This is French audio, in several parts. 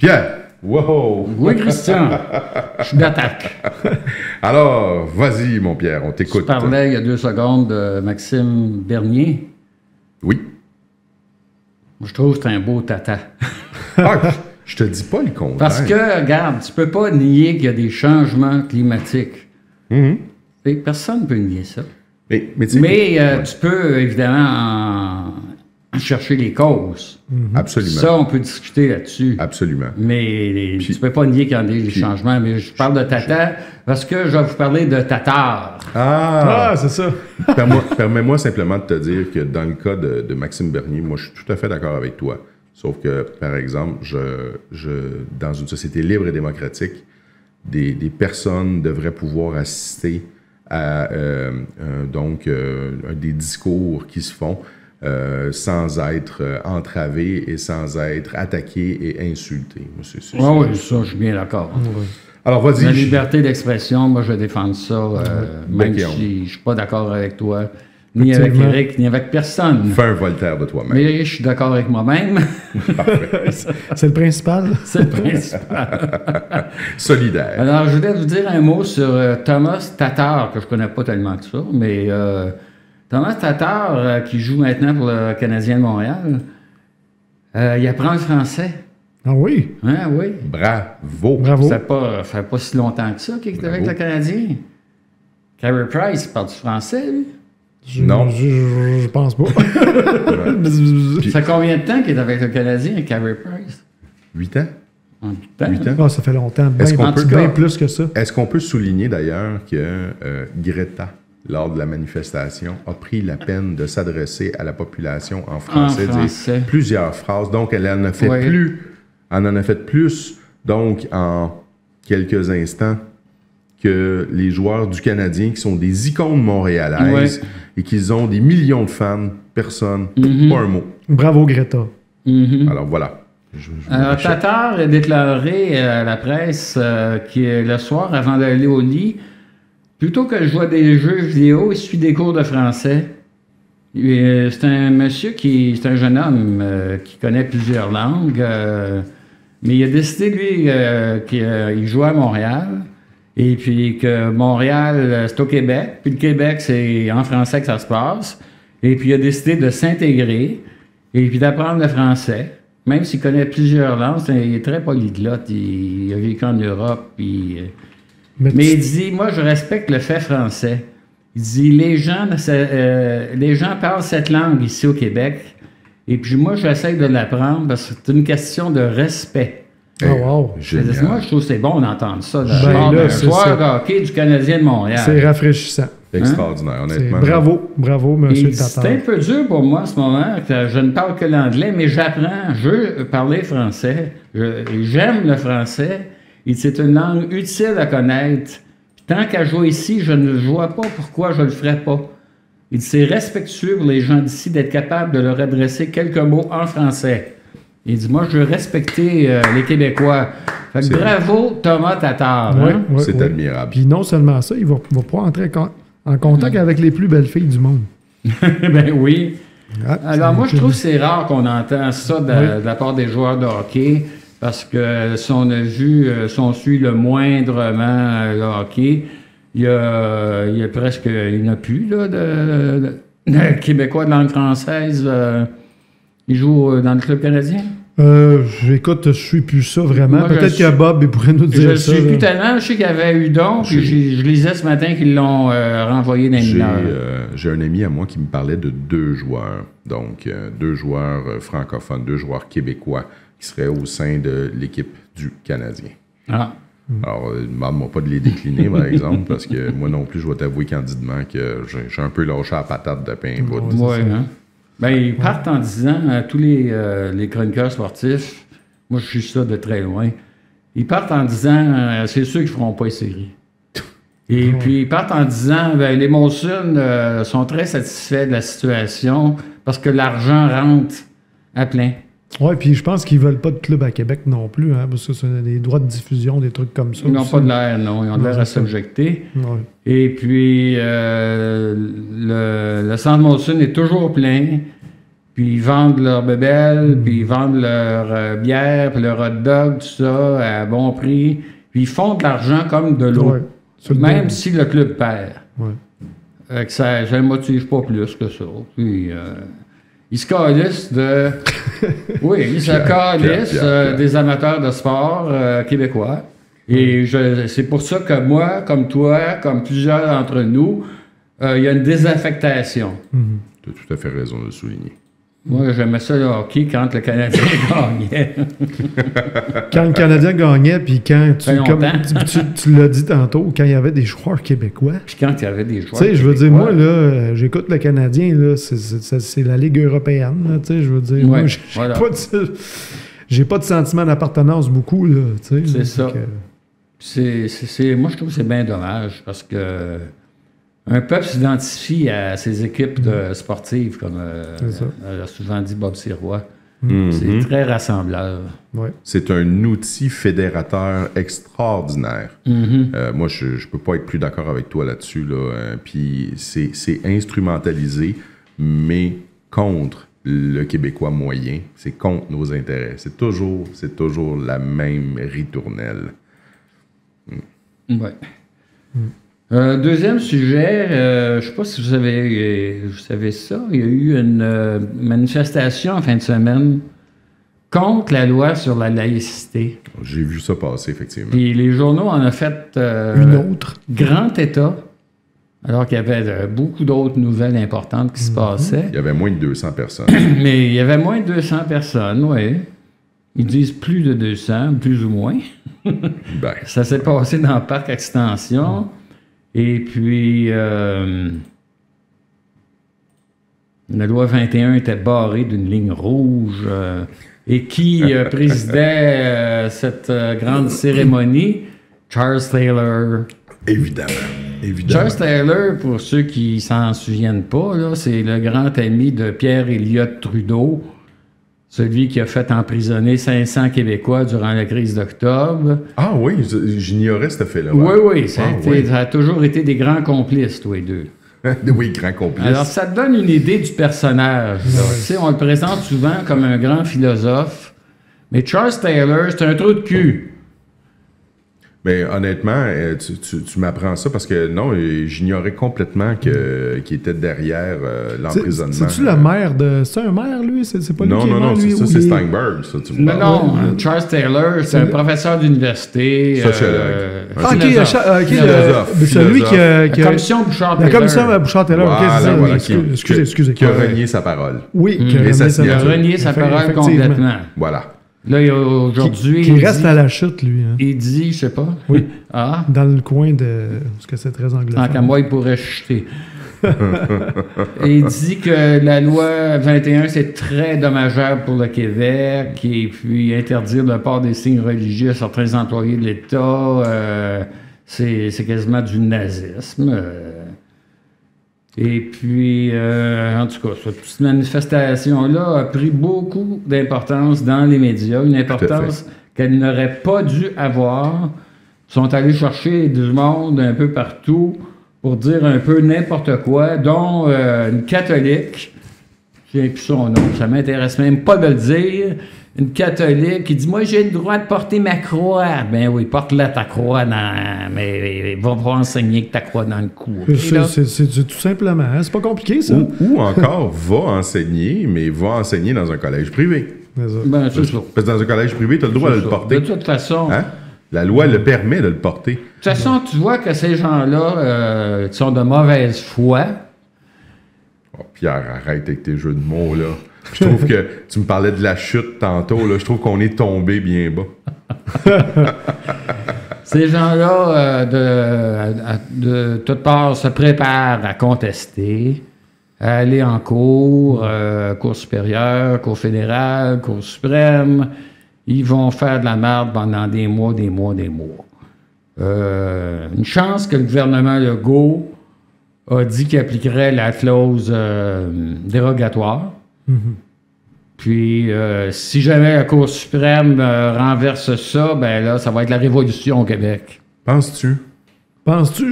Pierre! Wow! Oui, Christian, je suis d'attaque. Alors, vas-y, mon Pierre, on t'écoute. Tu parlais il y a 2 secondes de Maxime Bernier. Oui. Moi, je trouve que c'est un beau tata. Ah, je te dis pas le contraire. Parce que, regarde, tu peux pas nier qu'il y a des changements climatiques. Et personne ne peut nier ça. Mais Tu peux, évidemment, en chercher les causes. Absolument. Ça, on peut discuter là-dessus. Absolument. Mais tu peux pas nier qu'il y a des changements. Mais je parle de tata parce que je vais vous parler de tatar. Ah, c'est ça. Permets-moi simplement de te dire que dans le cas de Maxime Bernier, moi, je suis tout à fait d'accord avec toi. Sauf que, par exemple, dans une société libre et démocratique, des personnes devraient pouvoir assister à des discours qui se font sans être entravés et sans être attaqués et insultés. Oui, ça, je suis bien d'accord. Alors, vas-y. La liberté d'expression, moi, je vais défendre ça, même si je ne suis pas d'accord avec toi, ni avec Éric, ni avec personne. Fais un Voltaire de toi-même. Mais je suis d'accord avec moi-même. Parfait. C'est le principal. C'est le principal. Solidaire. Alors, je voulais vous dire un mot sur Thomas Tatar, que je ne connais pas tellement que ça, mais Thomas Tatar, qui joue maintenant pour le Canadien de Montréal, il apprend le français. Ah oui? Hein, oui. Bravo. Ça fait pas si longtemps que ça qu'il est avec le Canadien. Carey Price, parle du français, lui? Non. Je pense pas. Ça fait combien de temps qu'il est avec le Canadien, Carey Price? 8 ans? 8 ans. 8 ans? Ah, ça fait longtemps. Bien plus que ça. Est-ce qu'on peut souligner d'ailleurs que Greta, lors de la manifestation, a pris la peine de s'adresser à la population en français, dire plusieurs phrases. Donc, elle en a fait plus, donc, en quelques instants, que les joueurs du Canadien, qui sont des icônes montréalaises et qu'ils ont des millions de fans, personne, pas un mot. Bravo, Greta. Alors, voilà. Alors, Tatar a déclaré à la presse que le soir, avant d'aller au lit, plutôt que de jouer à des jeux vidéo, il suit des cours de français. C'est un monsieur c'est un jeune homme qui connaît plusieurs langues, mais il a décidé, lui, qu'il jouait à Montréal, et puis que Montréal, c'est au Québec, puis le Québec, c'est en français que ça se passe, et puis il a décidé de s'intégrer, et puis d'apprendre le français, même s'il connaît plusieurs langues, il est très polyglotte, il a vécu en Europe, puis... Mais il dit, moi, je respecte le fait français. Il dit, les gens parlent cette langue ici au Québec, et puis moi, j'essaie de l'apprendre parce que c'est une question de respect. Oh, wow. Moi, je trouve que c'est bon d'entendre ça. Un joueur de hockey du Canadien de Montréal. C'est rafraîchissant. Extraordinaire, honnêtement. Bravo, M. Tatar. C'est un peu dur pour moi en ce moment, que je ne parle que l'anglais, mais j'apprends. Je veux parler français. J'aime le français. C'est une langue utile à connaître. Puis tant qu'à jouer ici, je ne vois pas pourquoi je ne le ferais pas. C'est respectueux pour les gens d'ici d'être capable de leur adresser quelques mots en français. Il dit, moi, je veux respecter les Québécois. Fait que bravo, Thomas Tatar. Hein? C'est admirable. Puis non seulement ça, il va pouvoir entrer en contact avec les plus belles filles du monde. Ben oui. Alors, moi, je trouve que c'est rare qu'on entend ça de la part des joueurs de hockey, parce que si on a vu, si on suit le moindrement le hockey, il y a presque, il n'y en a plus là, de Québécois de langue française. Il joue dans le club canadien? Écoute, je suis plus ça vraiment. Peut-être que Bob pourrait nous dire ça. Je suis plus tellement. Je sais qu'il y avait eu donc, puis je lisais ce matin qu'ils l'ont renvoyé dans les mineurs. J'ai un ami à moi qui me parlait de 2 joueurs. Donc, 2 joueurs francophones, 2 joueurs québécois qui seraient au sein de l'équipe du Canadien. Ah. Alors, demande-moi pas de les décliner, par exemple, parce que moi non plus, je vais t'avouer candidement que j'ai un peu lâché la patate de pain. Oui, hein? Ben, ils partent en disant, tous les chroniqueurs sportifs, moi je suis ça de très loin, ils partent en disant, c'est sûr qu'ils ne feront pas les séries. Et puis ils partent en disant, ben, les Molson sont très satisfaits de la situation parce que l'argent rentre à plein. Oui, puis je pense qu'ils ne veulent pas de club à Québec non plus, hein, parce que c'est des droits de diffusion, des trucs comme ça. Ils n'ont pas de l'air, non. Ils ont de l'air à s'objecter. Ouais. Et puis, le centre Molson est toujours plein. puis ils vendent leur bébelle, puis ils vendent leur bière, puis leur hot dog, tout ça, à bon prix. Puis ils font de l'argent comme de l'eau, même si le club perd. Ouais. Ça ne motive pas plus que ça. Puis, ils se calissent de... Oui, ils se calissent des amateurs de sport québécois. Et c'est pour ça que moi, comme toi, comme plusieurs d'entre nous, il y a une désaffectation. Tu as tout à fait raison de le souligner. Moi, j'aimais ça le hockey quand le Canadien gagnait. Quand le Canadien gagnait, puis quand tu l'as dit tantôt, quand il y avait des joueurs québécois. Puis quand il y avait des joueurs québécois. Tu sais, je veux dire, moi, là, j'écoute le Canadien, là, c'est la Ligue européenne, tu sais, je veux dire. Moi, j'ai pas de sentiment d'appartenance beaucoup, là, tu sais. C'est ça. Moi, je trouve que c'est bien dommage, parce que un peuple s'identifie à ses équipes sportives, comme a souvent dit Bob Sirois. C'est très rassembleur. Ouais. C'est un outil fédérateur extraordinaire. Moi, je ne peux pas être plus d'accord avec toi là-dessus. Là. Puis c'est instrumentalisé, mais contre le Québécois moyen. C'est contre nos intérêts. C'est toujours la même ritournelle. Oui. Deuxième sujet, je ne sais pas si vous savez ça, il y a eu une manifestation en fin de semaine contre la loi sur la laïcité. J'ai vu ça passer, effectivement. Puis les journaux en ont fait une autre. Grand état, alors qu'il y avait beaucoup d'autres nouvelles importantes qui se passaient. Il y avait moins de 200 personnes. Mais il y avait moins de 200 personnes, oui. Ils disent plus de 200, plus ou moins. Ben, ça s'est passé dans le parc Extension. Et puis, la loi 21 était barrée d'une ligne rouge. Et qui présidait cette grande cérémonie? Charles Taylor. Évidemment. Charles Taylor, pour ceux qui s'en souviennent pas, là, c'est le grand ami de Pierre Elliott Trudeau, celui qui a fait emprisonner 500 Québécois durant la crise d'octobre. Ah oui, j'ignorais cet fait-là. Oui, ça a toujours été des grands complices, tous les deux. Oui, grands complices. Alors, ça te donne une idée du personnage. Tu sais, on le présente souvent comme un grand philosophe, mais Charles Taylor, c'est un trou de cul. Mais honnêtement, tu m'apprends ça parce que non, j'ignorais complètement qu'il était derrière l'emprisonnement. C'est-tu le maire de... C'est un maire, lui? C'est pas lui qui est maire, non, lui? Ça, c'est Steinberg, ça, tu me parles. Non, Charles Taylor, c'est un professeur d'université. Sociologue. C'est celui qui a... La commission Bouchard-Taylor. La commission Bouchard-Taylor, excusez. Qui a renié sa parole. Oui, qui a renié sa parole complètement. Voilà. Là, aujourd'hui... Qui reste à la chute, lui. Hein. Il dit, je sais pas. Oui. Dans le coin de... Parce que c'est très anglophone. Tant qu'à moi, il pourrait chuter. Et il dit que la loi 21, c'est très dommageable pour le Québec, et puis interdire le port des signes religieux à certains employés de l'État, c'est quasiment du nazisme. Et puis, en tout cas, cette petite manifestation-là a pris beaucoup d'importance dans les médias, une importance qu'elle n'aurait pas dû avoir. Ils sont allés chercher du monde un peu partout pour dire un peu n'importe quoi, dont une catholique, je ne sais plus son nom, ça ne m'intéresse même pas de le dire, une catholique qui dit « Moi, j'ai le droit de porter ma croix. » Ben oui, porte-la ta croix, mais va enseigner que ta croix dans le cou. C'est tout simplement, hein? C'est pas compliqué, ça. Ou encore, va enseigner, mais va enseigner dans un collège privé. Ben, c'est ça. Parce que dans un collège privé, tu as le droit de le porter. De toute façon... Hein? La loi le permet de le porter. De toute façon, tu vois que ces gens-là qui sont de mauvaise foi... Oh, Pierre, arrête avec tes jeux de mots, là. Je trouve que tu me parlais de la chute tantôt, là. Je trouve qu'on est tombé bien bas. Ces gens-là, de toutes parts, se préparent à contester, à aller en cour, cour supérieure, cour fédérale, cour suprême. Ils vont faire de la merde pendant des mois. Une chance que le gouvernement Legault a dit qu'il appliquerait la clause dérogatoire. Puis, si jamais la Cour suprême renverse ça, ben là, ça va être la révolution au Québec. Penses-tu?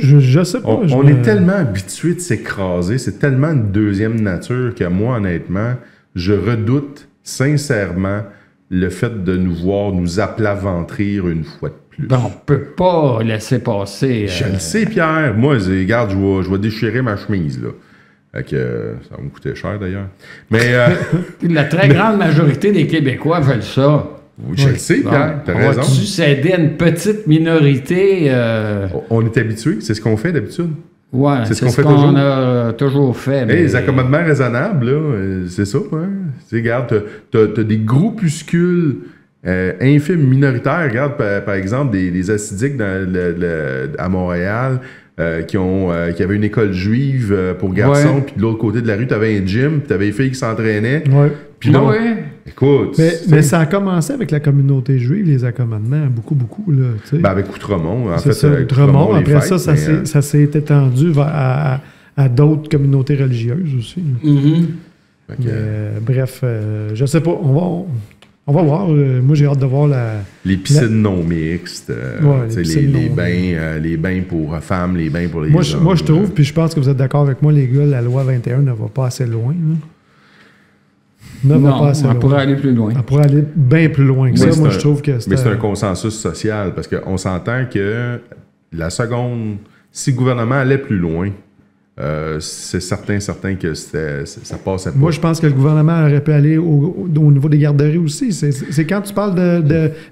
Je sais pas. On est tellement habitué de s'écraser, c'est tellement une deuxième nature que moi, honnêtement, je redoute sincèrement le fait de nous voir nous aplaventrir une fois de plus. Ben, on ne peut pas laisser passer. Je le sais, Pierre. Moi, regarde, je vais déchirer ma chemise, là. Fait que, ça va me coûter cher, d'ailleurs. Mais... la très grande majorité des Québécois veulent ça. Oui, je le sais, Pierre. T'as raison. On va-tu céder à une petite minorité? On est habitué. C'est ce qu'on fait d'habitude. Oui, c'est ce qu'on a toujours fait. Mais... les accommodements raisonnables, là, c'est ça. Hein? Regarde, t'as des groupuscules infimes minoritaires. Regarde, par exemple, des assidiques à Montréal qui avaient une école juive pour garçons, puis de l'autre côté de la rue, t'avais un gym, puis t'avais les filles qui s'entraînaient. Ouais. Puis non, écoute... Mais ça a commencé avec la communauté juive, les accommodements, beaucoup, là. Ben avec Outremont, en fait. Ça, Outremont, après ça, ça s'est étendu à d'autres communautés religieuses aussi. Bref, je sais pas, on va voir. Moi, j'ai hâte de voir les piscines non mixtes, les bains pour femmes, les bains pour les hommes. Moi, je trouve, puis je pense que vous êtes d'accord avec moi, les gars, la loi 21 ne va pas assez loin. On pourrait aller plus loin. On pourrait aller bien plus loin que ça. Moi, je trouve que mais c'est un consensus social, parce qu'on s'entend que si le gouvernement allait plus loin, c'est certain que ça passait pas. Moi, je pense que le gouvernement aurait pu aller au niveau des garderies aussi. C'est quand tu parles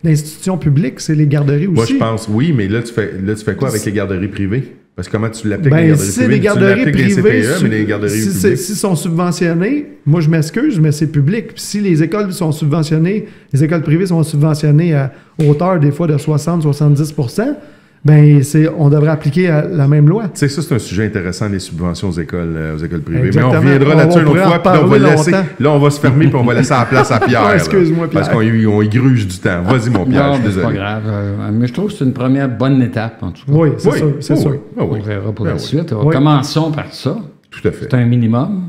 d'institutions publiques, c'est les garderies aussi. Moi, je pense, oui, mais là, tu fais quoi avec les garderies privées? Parce que comment tu l'appliques les garderies privées? Tu l'appliques CPE, mais les garderies publiques. S'ils sont subventionnés, moi, je m'excuse, mais c'est public. Puis si les écoles sont subventionnées, les écoles privées sont subventionnées à hauteur, des fois, de 60-70 ben on devrait appliquer la même loi. Tu sais, ça, c'est un sujet intéressant, les subventions aux écoles privées. Exactement. Mais on reviendra là-dessus une autre fois, puis là, on va se fermer, puis on va laisser la place à Pierre. Excuse-moi, Pierre. Parce qu'on y gruge du temps. Vas-y, mon Pierre, je suis désolé. C'est pas grave. Mais je trouve que c'est une première bonne étape, en tout cas. Oui, c'est sûr. On verra pour la suite. Commençons par ça. Tout à fait. C'est un minimum.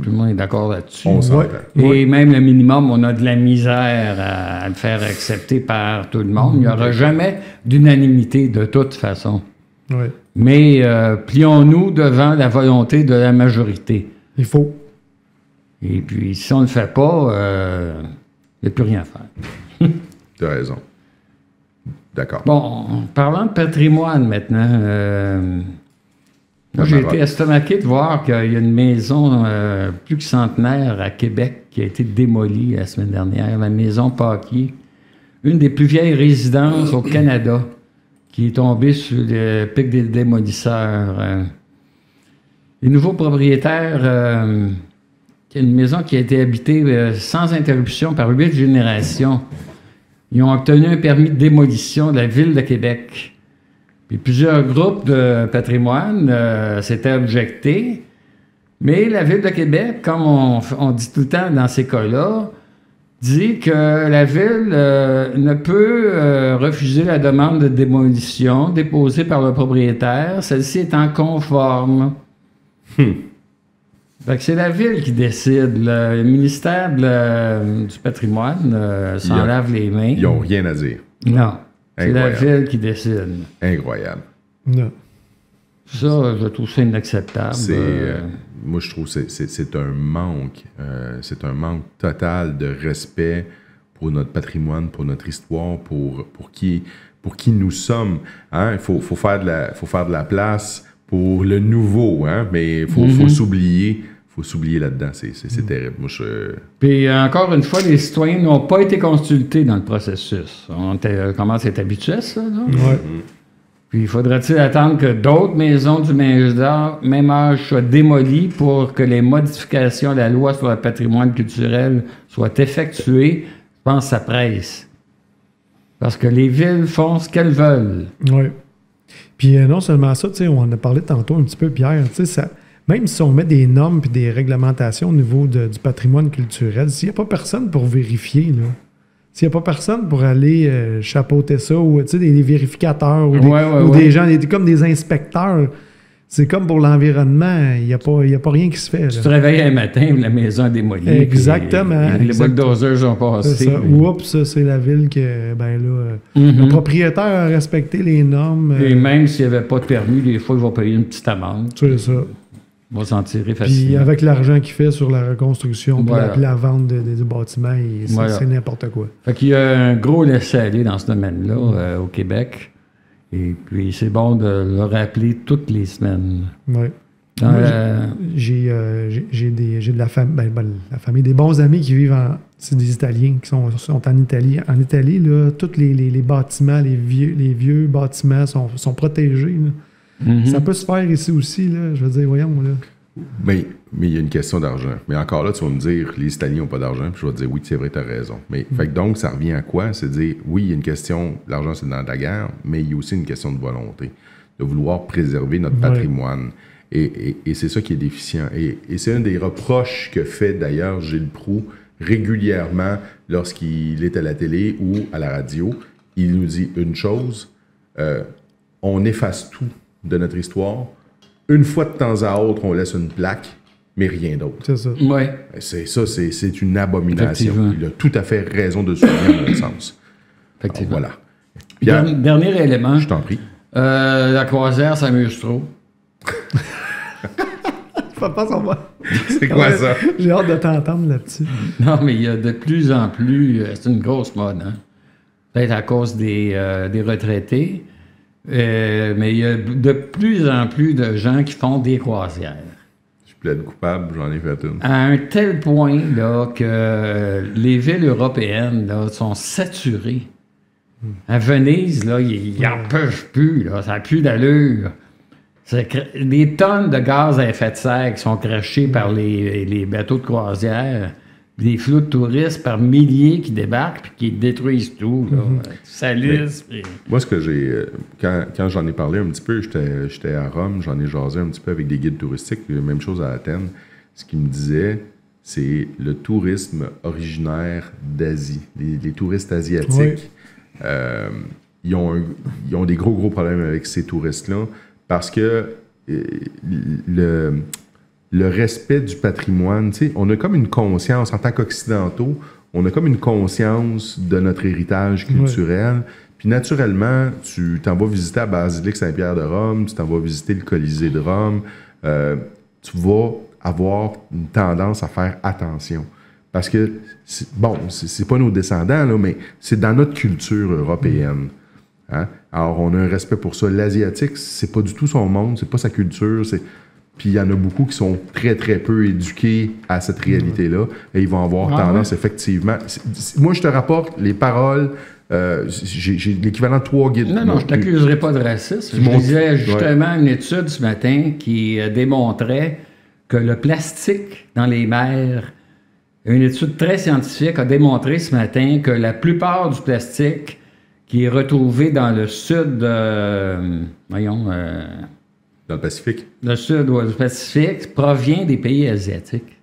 Tout le monde est d'accord là-dessus. On s'entend. Et même le minimum, on a de la misère à le faire accepter par tout le monde. Il n'y aura jamais d'unanimité de toute façon. Oui. Mais plions-nous devant la volonté de la majorité. Il faut. Et puis, si on ne le fait pas, il n'y a plus rien à faire. Tu as raison. D'accord. Bon, parlant de patrimoine maintenant... Moi, j'ai été estomaqué de voir qu'il y a une maison plus que centenaire à Québec qui a été démolie la semaine dernière, la maison Paquier, une des plus vieilles résidences au Canada, qui est tombée sur le pic des démolisseurs. Les nouveaux propriétaires, une maison qui a été habitée sans interruption par 8 générations, ils ont obtenu un permis de démolition de la Ville de Québec. Puis plusieurs groupes de patrimoine s'étaient objectés, mais la Ville de Québec, comme on dit tout le temps dans ces cas-là, dit que la Ville ne peut refuser la demande de démolition déposée par le propriétaire, celle-ci étant conforme. Fait que c'est la Ville qui décide. Le ministère du patrimoine s'en lave les mains. Ils n'ont rien à dire. Non. C'est la Ville qui décide. Incroyable. Non. Ça, je trouve ça inacceptable. Moi, je trouve que c'est un manque. C'est un manque total de respect pour notre patrimoine, pour notre histoire, pour qui nous sommes. Hein? Il faut faire de la place pour le nouveau, hein? Mais il faut s'oublier. Il faut s'oublier là-dedans. C'est terrible. Moi, Puis, encore une fois, les citoyens n'ont pas été consultés dans le processus. On commence à être habitué à ça, là? Oui. Puis, faudrait-il attendre que d'autres maisons du même âge soient démolies pour que les modifications de la loi sur le patrimoine culturel soient effectuées? Je pense que ça presse. Parce que les villes font ce qu'elles veulent. Oui. Puis, non seulement ça, on en a parlé tantôt un petit peu, Pierre, ça... Même si on met des normes et des réglementations au niveau du patrimoine culturel, s'il n'y a pas personne pour vérifier, là, s'il n'y a pas personne pour aller chapeauter ça, ou des vérificateurs, ou des gens, comme des inspecteurs, c'est comme pour l'environnement, il n'y a pas rien qui se fait. Tu te réveilles un matin, la maison est démolie. Exactement. Les bulldozers ont passé. Oups, c'est la ville que, le propriétaire a respecté les normes. Et même s'il n'y avait pas de permis, des fois, il va payer une petite amende. C'est ça. va s'en tirer facilement. Puis avec l'argent qu'il fait sur la reconstruction, puis la vente du bâtiment, c'est n'importe quoi. Fait qu'il y a un gros laisser-aller dans ce domaine-là au Québec. Et puis, c'est bon de le rappeler toutes les semaines. Oui. J'ai de la famille, des bons amis qui vivent c'est des Italiens qui sont en Italie. En Italie, là, tous les bâtiments, les vieux bâtiments sont protégés. Ça peut se faire ici aussi, là. Je veux dire, voyons, là. Mais il y a une question d'argent. Mais encore là, tu vas me dire, les Italiens n'ont pas d'argent, puis je vais te dire, oui, c'est vrai, tu as raison. Mais fait que donc, ça revient à quoi? C'est de dire, oui, il y a une question, l'argent, c'est dans la guerre, mais il y a aussi une question de volonté, de vouloir préserver notre patrimoine. Et c'est ça qui est déficient. Et c'est un des reproches que fait d'ailleurs Gilles Proulx régulièrement lorsqu'il est à la télé ou à la radio. Il nous dit une chose, on efface tout de notre histoire. Une fois de temps à autre, on laisse une plaque, mais rien d'autre. C'est ça. Oui. C'est une abomination. Il a tout à fait raison de souligner à mon sens. Effectivement. Alors, voilà. Pierre, dernier élément. Je t'en prie. La croisière s'amuse trop. Papa, ça va. C'est quoi ça? J'ai hâte de t'entendre là-dessus. Non, mais il y a de plus en plus... c'est une grosse mode, hein? Peut-être à cause des retraités. Mais il y a de plus en plus de gens qui font des croisières. Je plaide coupable, j'en ai fait une. À un tel point là, que les villes européennes là, sont saturées. À Venise, là, ils n'en peuvent plus. Là, ça n'a plus d'allure. C'est des tonnes de gaz à effet de serre qui sont crachés par les bateaux de croisière. Des flots de touristes par milliers qui débarquent et qui détruisent tout. Ça lisse. Moi, ce que j'ai... Quand j'en ai parlé un petit peu, j'étais à Rome, j'en ai jasé un petit peu avec des guides touristiques, même chose à Athènes. Ce qu'ils me disaient, c'est le tourisme originaire d'Asie. Les touristes asiatiques, ils ont des gros problèmes avec ces touristes-là parce que le respect du patrimoine, tu sais, on a comme une conscience, en tant qu'Occidentaux, on a comme une conscience de notre héritage culturel. Puis naturellement, tu t'en vas visiter la basilique Saint-Pierre de Rome, tu t'en vas visiter le Colisée de Rome, tu vas avoir une tendance à faire attention. Parce que, c'est pas nos descendants, là, mais c'est dans notre culture européenne. Hein? Alors, on a un respect pour ça. L'Asiatique, c'est pas du tout son monde, c'est pas sa culture, Puis il y en a beaucoup qui sont très, très peu éduqués à cette réalité-là. Et ils vont avoir tendance, effectivement... Moi, je te rapporte les paroles... j'ai l'équivalent de 3 guides. Non, je ne t'accuserai pas de racisme. Je disais justement une étude ce matin qui démontrait que le plastique dans les mers... Une étude très scientifique a démontré ce matin que la plupart du plastique qui est retrouvé dans le sud... dans le Pacifique. Le sud du Pacifique provient des pays asiatiques.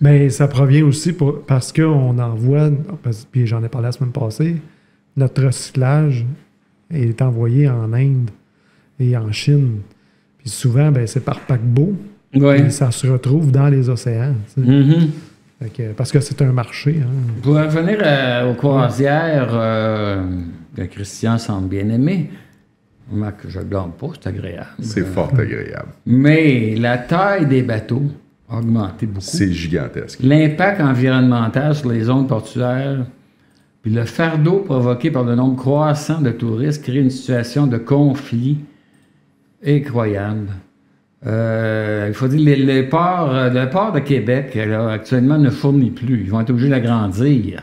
Mais ça provient aussi parce qu'on envoie, puis j'en ai parlé la semaine passée, notre recyclage est envoyé en Inde et en Chine. Puis souvent, c'est par paquebot. Et ça se retrouve dans les océans. Parce que c'est un marché. Hein. Pour revenir aux croisières que Christian semble bien aimer, que je ne blâme pas, c'est agréable. C'est fort agréable. Mais la taille des bateaux a augmenté beaucoup. C'est gigantesque. L'impact environnemental sur les zones portuaires, puis le fardeau provoqué par le nombre croissant de touristes crée une situation de conflit incroyable. Il faut dire le port de Québec, là, actuellement, ne fournit plus. Ils vont être obligés d'agrandir.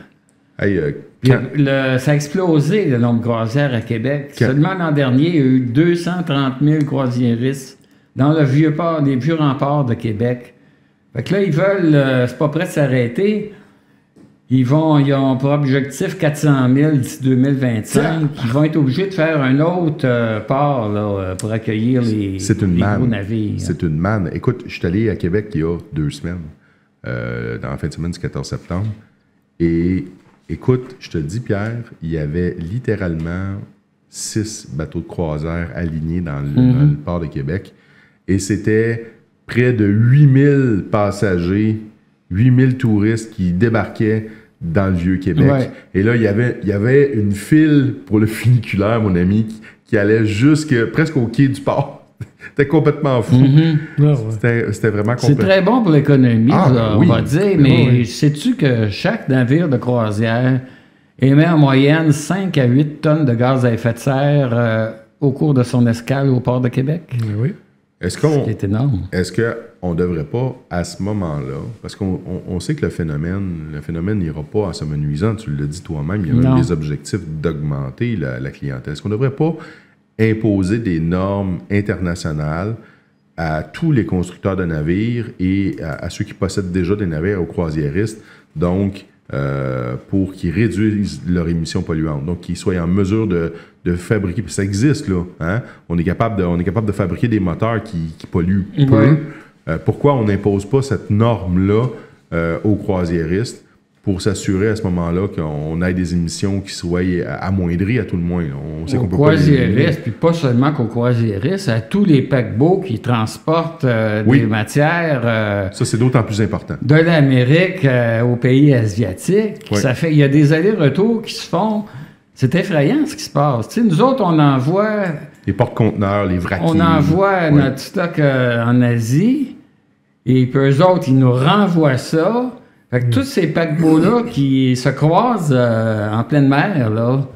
Hey, ça a explosé, le nombre de croisières à Québec. Seulement l'an dernier, il y a eu 230 000 croisiéristes dans le vieux port, les vieux remparts de Québec. Fait que là, ils veulent, c'est pas prêt de s'arrêter. Ils ont pour objectif 400 000 d'ici 2025. Ils vont être obligés de faire un autre port là, pour accueillir les gros navires. C'est une manne. Écoute, je suis allé à Québec il y a 2 semaines, dans la fin de semaine du 14 septembre. Et écoute, je te dis, Pierre, il y avait littéralement 6 bateaux de croisière alignés dans le port de Québec. Et c'était près de 8000 passagers, 8000 touristes qui débarquaient dans le Vieux-Québec. Ouais. Et là, il y avait une file pour le funiculaire, mon ami, qui allait presque au quai du port. C'était complètement fou. C'était vraiment complètement... C'est très bon pour l'économie, oui. on va dire, mais sais-tu que chaque navire de croisière émet en moyenne 5 à 8 tonnes de gaz à effet de serre au cours de son escale au port de Québec? Oui. Ce qui est énorme. Est-ce qu'on ne devrait pas, à ce moment-là, parce qu'on sait que le phénomène n'ira pas en s'amenuisant, tu l'as dit toi-même, il y a même des objectifs d'augmenter la clientèle. Est-ce qu'on ne devrait pas imposer des normes internationales à tous les constructeurs de navires et à ceux qui possèdent déjà des navires, aux croisiéristes, donc pour qu'ils réduisent leurs émissions polluantes, donc qu'ils soient en mesure de fabriquer, puis ça existe là, hein? On est capable de fabriquer des moteurs qui polluent peu. Pourquoi on n'impose pas cette norme-là aux croisiéristes pour s'assurer à ce moment-là qu'on ait des émissions qui soient amoindries à tout le moins? On sait qu'on peut pas croisiéristes, puis pas seulement qu'aux croisiéristes, à tous les paquebots qui transportent des matières... ça, c'est d'autant plus important. De l'Amérique aux pays asiatiques. Il y a des allers-retours qui se font... C'est effrayant ce qui se passe. Tu sais, nous autres, on envoie... Les porte-conteneurs, les vraquiers. On envoie notre stock en Asie, et puis eux autres, ils nous renvoient ça. Fait que tous ces paquebots-là qui se croisent en pleine mer, là,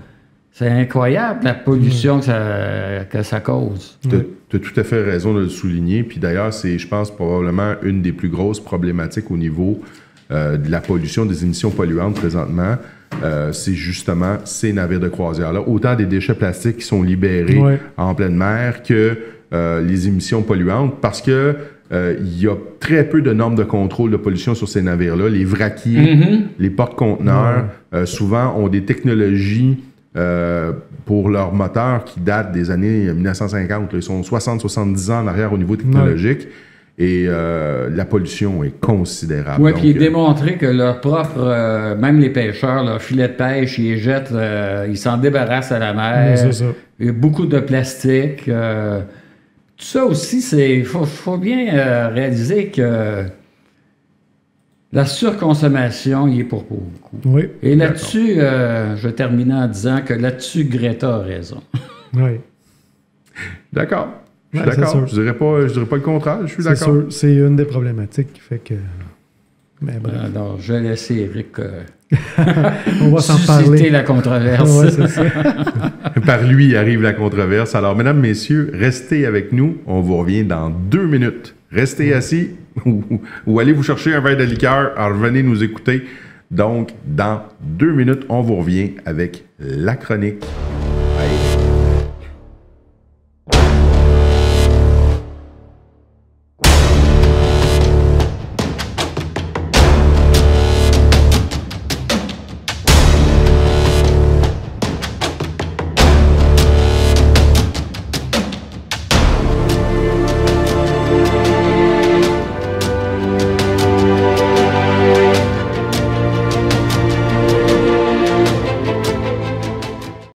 c'est incroyable la pollution que ça cause. Tu as tout à fait raison de le souligner. Puis d'ailleurs, c'est, je pense, probablement une des plus grosses problématiques au niveau de la pollution, des émissions polluantes présentement. C'est justement ces navires de croisière-là. Autant des déchets plastiques qui sont libérés en pleine mer que les émissions polluantes, parce que il y a très peu de normes de contrôle de pollution sur ces navires-là. Les vraquiers, les porte-conteneurs, souvent ont des technologies pour leurs moteurs qui datent des années 1950. Là. Ils sont 60-70 ans en arrière au niveau technologique. Et la pollution est considérable. Oui, puis il est démontré que leur propre, même les pêcheurs, leur filet de pêche, ils les jettent, ils s'en débarrassent à la mer. C'est ça. Il y a beaucoup de plastique. Tout ça aussi, il faut bien réaliser que la surconsommation, il est pour beaucoup. Oui. Et là-dessus, je vais terminer en disant que là-dessus, Greta a raison. Oui. D'accord. Je suis d'accord. Je dirais pas le contraire. Je suis d'accord. C'est sûr. C'est une des problématiques qui fait que... Mais bref. Alors, je vais laisser Eric on va s'en parler. susciter la controverse. Ouais, c'est ça. Par lui arrive la controverse. Alors, mesdames, messieurs, restez avec nous. On vous revient dans 2 minutes. Restez assis ou allez vous chercher un verre de liqueur. Alors, venez nous écouter. Donc, dans 2 minutes, on vous revient avec la chronique. Allez.